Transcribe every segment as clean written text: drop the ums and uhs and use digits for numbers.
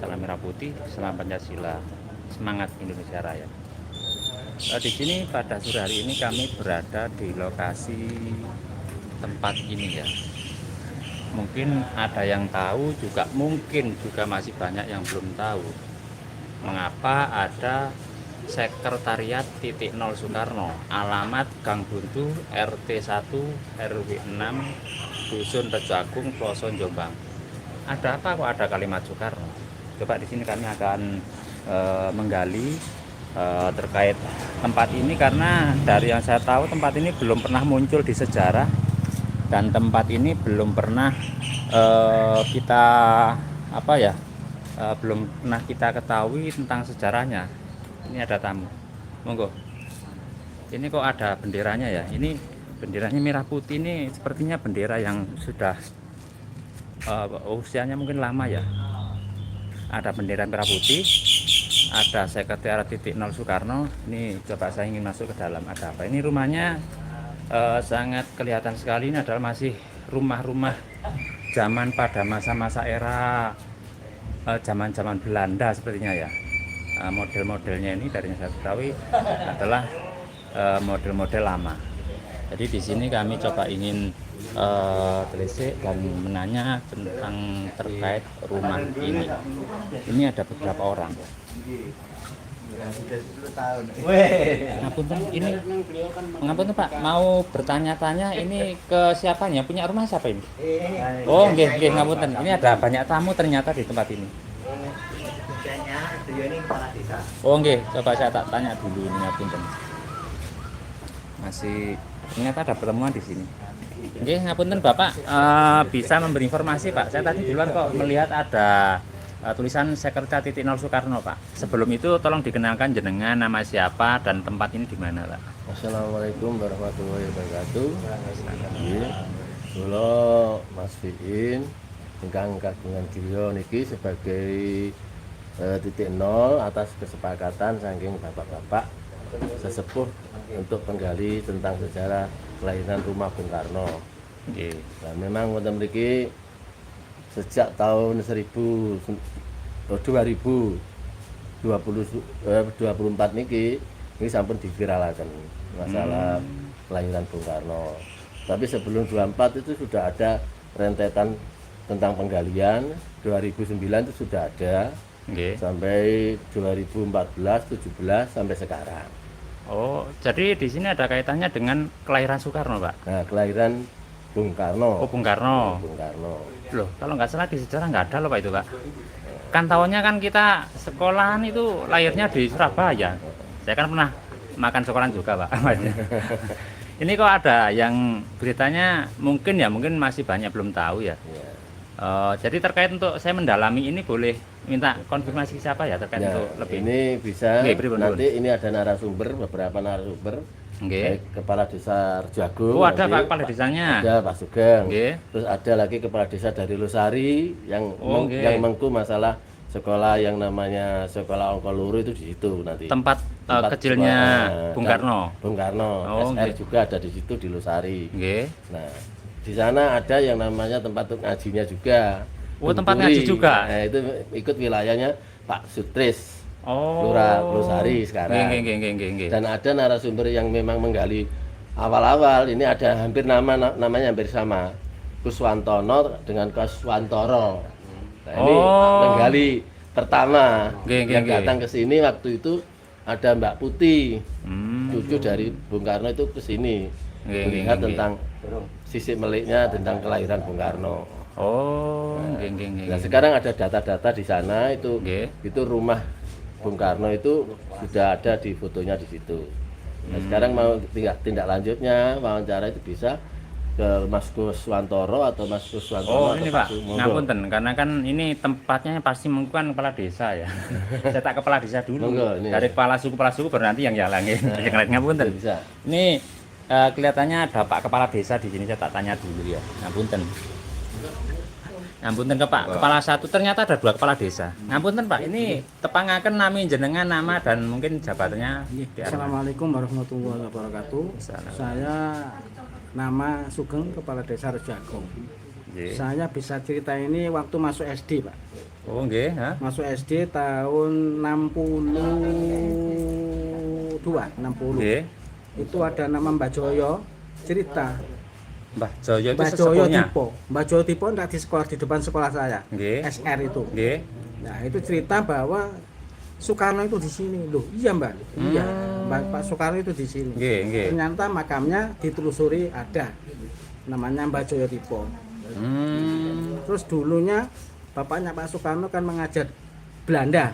salam merah putih, salam Pancasila, semangat Indonesia Raya. Di sini pada sore hari ini kami berada di lokasi tempat ini ya. Mungkin ada yang tahu juga, mungkin juga masih banyak yang belum tahu mengapa ada Sekretariat titik nol Soekarno, alamat Gang Buntu, RT 1 RW 6 Dusun Rejo Agung, Ploso Jombang. Ada apa kok ada kalimat Soekarno? Coba di sini kami akan menggali terkait tempat ini, karena dari yang saya tahu tempat ini belum pernah muncul di sejarah, dan tempat ini belum pernah kita belum pernah kita ketahui tentang sejarahnya. Ini ada tamu, monggo. Ini kok ada benderanya ya? Ini benderanya merah putih, ini sepertinya bendera yang sudah usianya mungkin lama ya. Ada bendera merah putih, ada Sekretariat titik nol Soekarno. Ini coba saya ingin masuk ke dalam, ada apa? Ini rumahnya sangat kelihatan sekali. Ini adalah masih rumah-rumah zaman pada masa-masa era zaman-zaman Belanda sepertinya ya. Model-modelnya ini dari yang saya ketahui adalah model-model lama. Jadi di sini kami coba ingin telisik dan menanya tentang terkait rumah ini. Ini ada beberapa orang. Ngapunten, ini ngapunten Pak, mau bertanya-tanya ini ke siapanya? Punya rumah siapa ini? Oh, nggih, ngapunten. Ini ada banyak tamu ternyata di tempat ini. Oh, nggih, coba saya tak tanya dulu ini, ngapunten. Masih ternyata ada pertemuan di sini. Nggih, ngapunten Bapak, bisa memberi informasi Pak? Saya tadi duluan kok melihat ada tulisan Sekretariat titik nol Soekarno Pak. Sebelum itu tolong dikenalkan jenengan, nama siapa dan tempat ini di mana Pak? Assalamualaikum warahmatullahi wabarakatuh. Kula Mas Fiin ingkang kagungan griya niki sebagai titik nol atas kesepakatan saking bapak-bapak sesepuh untuk menggali tentang sejarah kelahiran rumah Bung Karno. Nah, memang wonten mriki sejak tahun 2024 niki ini sampun diviralaken masalah kelahiran Bung Karno. Tapi sebelum 24 itu sudah ada rentetan tentang penggalian. 2009 itu sudah ada. Sampai 2014, 17 sampai sekarang. Oh, jadi di sini ada kaitannya dengan kelahiran Soekarno, Pak? Nah, kelahiran Bung Karno. Oh, Bung Karno. Bung Karno. Loh, kalau nggak salah di sejarah nggak ada loh Pak itu, Pak. Kan tahunya kan kita sekolahan itu lahirnya di Surabaya. Saya kan pernah makan sekolahan juga, Pak. Ini kok ada yang beritanya mungkin masih banyak belum tahu ya. Jadi terkait untuk saya mendalami ini boleh minta konfirmasi siapa ya terkait untuk lebih ini bisa nanti beri. ini ada narasumber, beberapa narasumber. Baik Kepala Desa Rejo Agung. Oh, ada Pak Kepala Desanya. Ada Pak Sugeng. Terus ada lagi Kepala Desa dari Losari yang yang mengku masalah sekolah yang namanya Sekolah Ongko Luru itu di situ nanti. Tempat kecilnya Bung Karno. Bung Karno. SR juga ada di situ di Losari. Nah, di sana ada yang namanya tempat ngajinya juga. Oh, tempat ngaji juga. Nah, itu ikut wilayahnya Pak Sutris. Lurah Losari sekarang. Dan ada narasumber yang memang menggali awal-awal. Ini ada hampir namanya hampir sama. Kuswantono dengan Kuswantoro. Nah, ini menggali pertama yang datang ke sini waktu itu ada Mbak Putih. Cucu dari Bung Karno itu ke sini. Melihat tentang sisi meliknya tentang kelahiran Bung Karno. Nah, sekarang ada data-data di sana itu rumah Bung Karno itu sudah ada di fotonya di situ. Nah, sekarang mau tindak lanjutnya wawancara itu bisa ke Mas Kuswantoro atau Mas Kuswantoro. Oh, ini Pak, ngapunten karena kan ini tempatnya pasti menggunakan kepala desa ya. Saya tak kepala desa dulu. Dari kepala suku baru nanti yang jalangin. Ngapunten. Bisa. Ini kelihatannya ada Pak Kepala Desa di sini, saya tak tanya dulu ya. Ngapunten. Ngapunten ke Pak Kepala satu, ternyata ada 2 kepala desa. Ngapunten Pak, ini tepangaken nami jenengan, nama dan mungkin jabatannya. Assalamualaikum warahmatullahi wabarakatuh. Saya nama Sugeng, Kepala Desa Rejo Agung. Nggih. Saya bisa cerita ini waktu masuk SD, Pak. Oh, nggih, ha? Masuk SD tahun 60. Nggih. Itu ada nama Mbak Joyo cerita. Mbah Joyo itu Mbak Joyo sesepuhnya. Tipo. Mbak Joyo Tipo enggak di sekolah, di depan sekolah saya. Nggih. SR itu. Nggih. Nah, itu cerita bahwa Soekarno itu di sini. Loh, iya, Mbak. Iya, Pak Soekarno itu di sini. Nggih, nggih. Ternyata makamnya ditelusuri ada. Namanya Mbak Joyo Tipo. Terus dulunya bapaknya Pak Soekarno kan mengajar Belanda.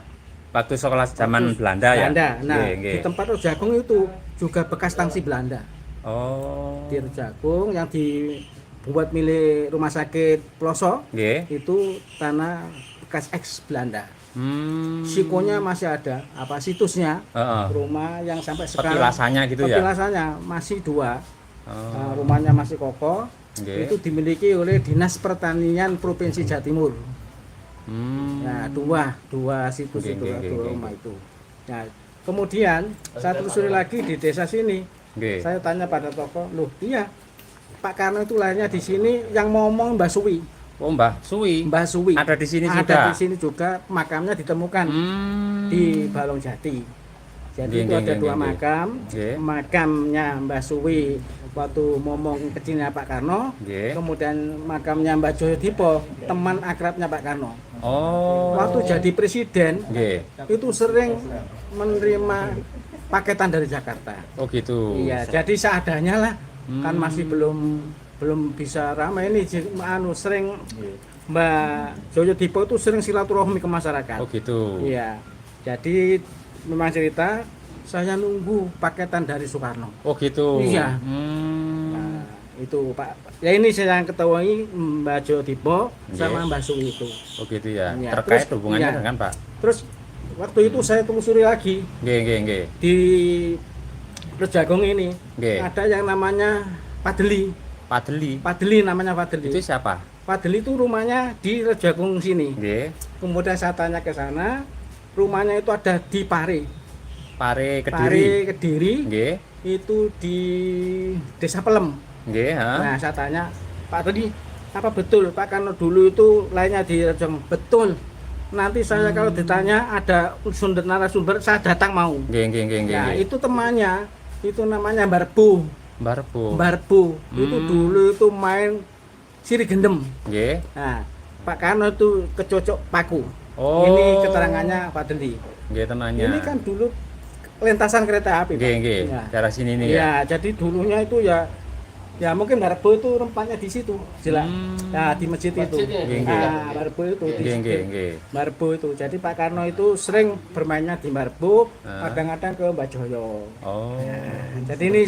Waktu sekolah zaman Belanda ya. Belanda. Nah, Nggih, nggih. di tempat Rejagong itu juga bekas tangsi Belanda. Oh. Di Rejagong yang dibuat milik Rumah Sakit Ploso Nggih. itu tanah bekas ex Belanda. Sikonya masih ada, situsnya, Heeh. rumah yang sampai sekarang Petilasannya gitu ya. petilasannya masih 2. Oh. Rumahnya masih kokoh. Nggih. Itu dimiliki oleh Dinas Pertanian Provinsi Jawa Timur. Nah, dua situs Nggih, itu, nggih, dua nggih, rumah itu. Nah, kemudian saya telusuri lagi di desa sini. Nggih. Saya tanya pada tokoh, loh iya, Pak Karno itu lahirnya di sini, yang ngomong Mbah Suwi. Oh, Mbah Suwi. Mbah Suwi. Ada di sini Ada juga. di sini juga, makamnya ditemukan di Balong Jati. Jadi Nggih, itu nggih, ada nggih, 2 nggih. makam. Nggih. Makamnya Mbah Suwi waktu ngomong kecilnya Pak Karno. Nggih. Kemudian makamnya Mbah Joyo Dipo, teman akrabnya Pak Karno. Oh. Waktu jadi presiden, Nggih. itu sering menerima paketan dari Jakarta. Oh, gitu. Iya, jadi seadanya lah. Kan masih belum bisa ramai ini sering Mbak Joyo Dipo itu sering silaturahmi ke masyarakat. Oh, gitu. Iya. Jadi memang cerita saya nunggu paketan dari Soekarno. Oh, gitu. Iya. Nah, itu Pak. Ya ini saya yang ketahui Mbak Joyo Dipo sama Mbak Suwi itu. Oh, gitu ya. Iya, Terkait terus, hubungannya iya. dengan Pak. Terus waktu itu saya telusuri lagi Nggih, nggih, nggih. di Rejagong ini Nggih. ada yang namanya Padeli. Padeli. Padeli namanya Padeli. Itu siapa? Padeli itu rumahnya di Rejagong sini. Nggih. Kemudian saya tanya ke sana, rumahnya itu ada di Pare. Pare Kediri. Pare Kediri. Nggih. Itu di Desa Pelem. Nggih, ha. Nah, saya tanya, Pak tadi apa betul Pak Karno dulu itu lainnya di Rejagong? Betul. Nanti saya kalau ditanya ada narasumber, saya datang mau. Nggih, nggih, nggih, nggih. Nah, nggih. itu temannya, itu namanya Barbu. Barpo. Barbu. Itu dulu itu main siri gendem. Nggih. Nah, Pak Karno itu kecocok paku. Oh. Ini keterangannya Pak Dendi. Nggih, tenanya. Ini kan dulu lintasan kereta api. Pak. Nggih, nggih. Ya. Daerah sini nih ya. Ya, jadi dulunya itu ya mungkin Barbo itu rempahnya di situ, jelas. Nah, di masjid itu. Nggih, nggih. Nah, Barbo itu di Nggih, situ. nggih, nggih. Barbo itu. Jadi Pak Karno itu sering bermainnya di Barbo, kadang-kadang ke Mbak Joyo. Oh. Nah, jadi ini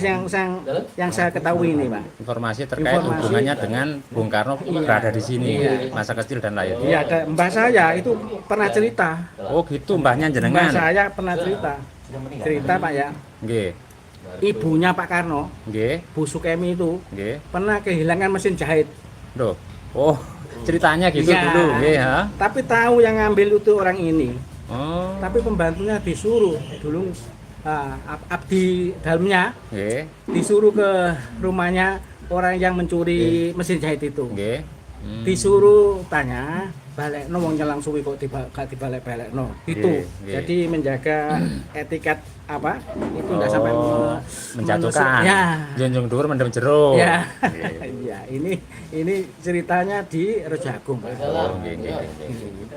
yang saya ketahui ini, Pak. Informasi terkait Informasi. hubungannya dengan Bung Karno berada di sini, Iya. masa kecil dan lain. Iya, ada mbah saya itu pernah cerita. Oh, gitu mbahnya Mbah jenengan. saya pernah cerita. Cerita, Pak ya. Nggih. Ibunya Pak Karno, Nggih. Bu Sukemi itu Nggih. pernah kehilangan mesin jahit. Loh. Oh, ceritanya gitu Iya. dulu, nggih, ha. Tapi tahu yang ngambil itu orang ini. Oh. Tapi pembantunya disuruh dulu abdi dalamnya Nggih. disuruh ke rumahnya orang yang mencuri mesin jahit itu. Nggih. Disuruh tanya, balekno wong nyelang suwi kok gak dibalik-balekno. Itu. Nggih. Jadi menjaga etiket itu enggak sampai menjatuhkan. Ya. Junjung dhuwur mendem jero. Ya. Iya, ini ceritanya di Rejagong, Pak. Oh, nggih, nggih, nggih.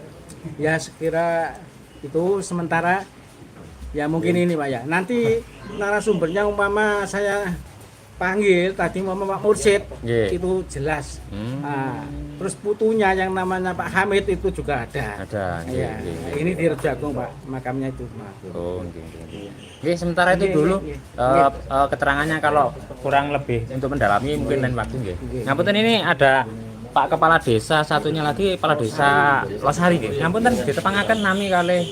Ya sekira itu sementara ya mungkin ini Pak ya. Nanti narasumbernya umpama saya panggil tadi Pak Mursyid Nggih. itu jelas. Nah, terus putunya yang namanya Pak Hamid itu juga ada. Ada, nggih, Ya, nggih, nggih. ini di Rejagong Pak, makamnya itu. Oh, nggih, nggih, nggih. Nggih, sementara itu Nggih, dulu nggih, keterangannya kalau kurang lebih untuk mendalami mungkin lain waktu nggih. Nggih. Ngapunten ini ada Pak Kepala Desa, satunya lagi Kepala Desa Losari nggih. Ngapunten ditepangaken nami kalih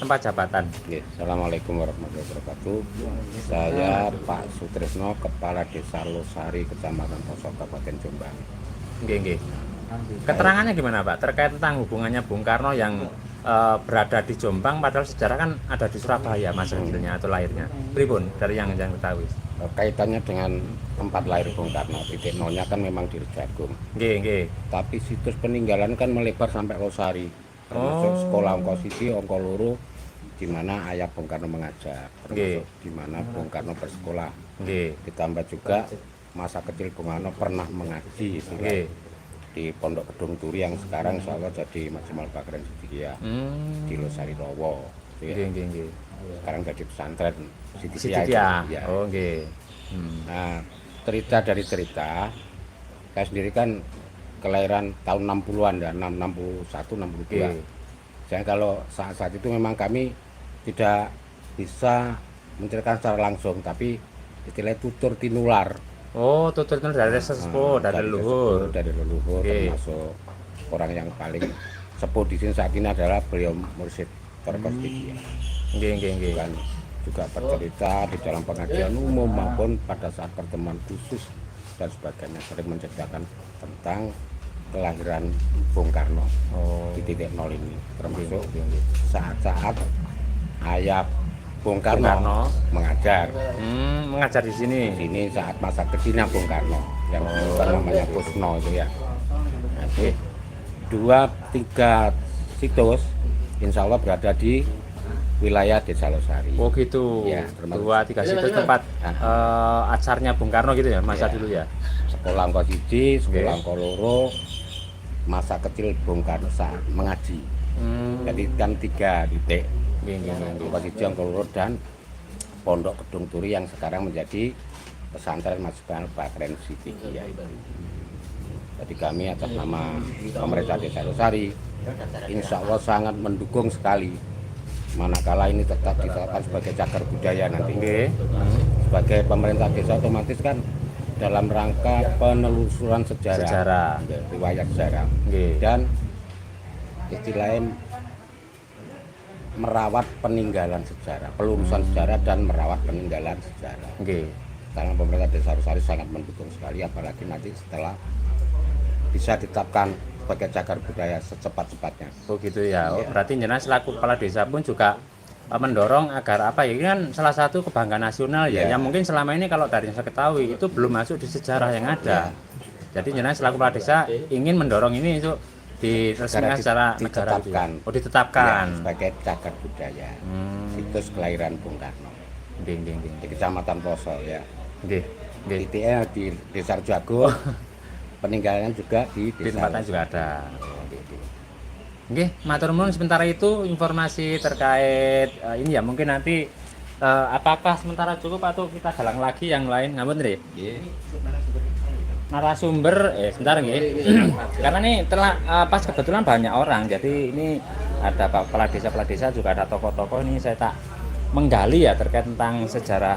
tempat jabatan. Oke, Assalamualaikum warahmatullahi wabarakatuh. Saya Pak Sutrisno, Kepala Desa Losari, Kecamatan Poso, Kabupaten Jombang. Nggih, nggih. Keterangannya gimana Pak terkait tentang hubungannya Bung Karno yang berada di Jombang padahal sejarah kan ada di Surabaya masa kecilnya atau lahirnya. Pripun dari yang ketahui? Kaitannya dengan tempat lahir Bung Karno, titik nolnya kan memang di Rejagung. Nggih. Tapi situs peninggalan kan melebar sampai Losari, termasuk sekolah Ongko Siji, Ongko Loro, di mana ayah Bung Karno mengajar, termasuk di mana Bung Karno bersekolah. Ditambah juga masa kecil Bung Karno pernah mengaji di Pondok Gedung Turi yang sekarang insya Allah jadi Majemal Bakren Sidikiyah di Losari Rowo. Sekarang jadi pesantren Sidikiyah. Ya. Nah, cerita dari cerita, saya sendiri kan kelahiran tahun 60-an ya, 61, 62. Saya kalau saat itu memang kami tidak bisa menceritakan secara langsung, tapi istilahnya tutur tinular. Tutur tinular dari sesepuh, dari leluhur. Termasuk orang yang paling sepuh di sini saat ini adalah beliau Mursyid Torkos Sidikiyah. Bukan juga bercerita di dalam pengajian umum maupun pada saat pertemuan khusus dan sebagainya, sering menceritakan tentang kelahiran Bung Karno di titik nol ini, termasuk saat-saat ayah Bung Karno mengajar. Mengajar di sini. Di sini saat masa kecilnya Bung Karno yang namanya Kusno itu ya. Nah, 2-3 situs insya Allah berada di wilayah Desa Losari. Gitu. Ya, 2-3 situs tempat acarnya Bung Karno gitu ya masa dulu ya. Sekolah Ongko Siji, sekolah Ongko Loro, masa kecil Bung Karno saat mengaji. Jadi kan 3 titik. Ongko Siji, Ongko Loro dan Pondok Gedung Turi yang sekarang menjadi pesantren Majemal Bakren Sidikiyah itu. Jadi kami atas nama pemerintah Desa Losari, insya Allah sangat mendukung sekali. Manakala ini tetap ditetapkan sebagai cagar budaya nanti. Sebagai pemerintah desa otomatis kan dalam rangka penelusuran sejarah. Riwayat sejarah. Dan istilahnya merawat peninggalan sejarah, pelurusan sejarah dan merawat peninggalan sejarah. Karena pemerintah Desa Losari sangat mendukung sekali, apalagi nanti setelah bisa ditetapkan sebagai cagar budaya secepat-cepatnya. Gitu ya. Berarti jenengan selaku kepala desa pun juga mendorong agar apa ya, ini kan salah satu kebanggaan nasional ya, yang mungkin selama ini kalau dari yang saya ketahui itu belum masuk di sejarah yang ada. Jadi jenengan selaku kepala desa ingin mendorong ini itu diresmikan secara negara gitu. Ditetapkan ya, sebagai cagar budaya. Situs kelahiran Bung Karno. Di Kecamatan Poso ya. Titiknya di Desa Jago. Peninggalannya juga di tempatnya juga ada. Matur nuwun sementara itu informasi terkait ini ya, mungkin nanti apakah sementara cukup atau kita galang lagi yang lain, ngapunten nggih. Narasumber sebentar nggih. Karena nih telah pas kebetulan banyak orang, jadi ini ada kepala desa juga ada tokoh-tokoh, ini saya tak menggali ya terkait tentang sejarah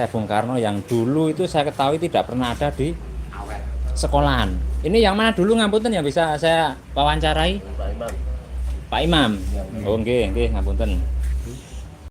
Bung Karno yang dulu itu saya ketahui tidak pernah ada di sekolahan. Ini yang mana dulu ngapunten yang bisa saya wawancarai? Pak Imam. Nggih, ngapunten.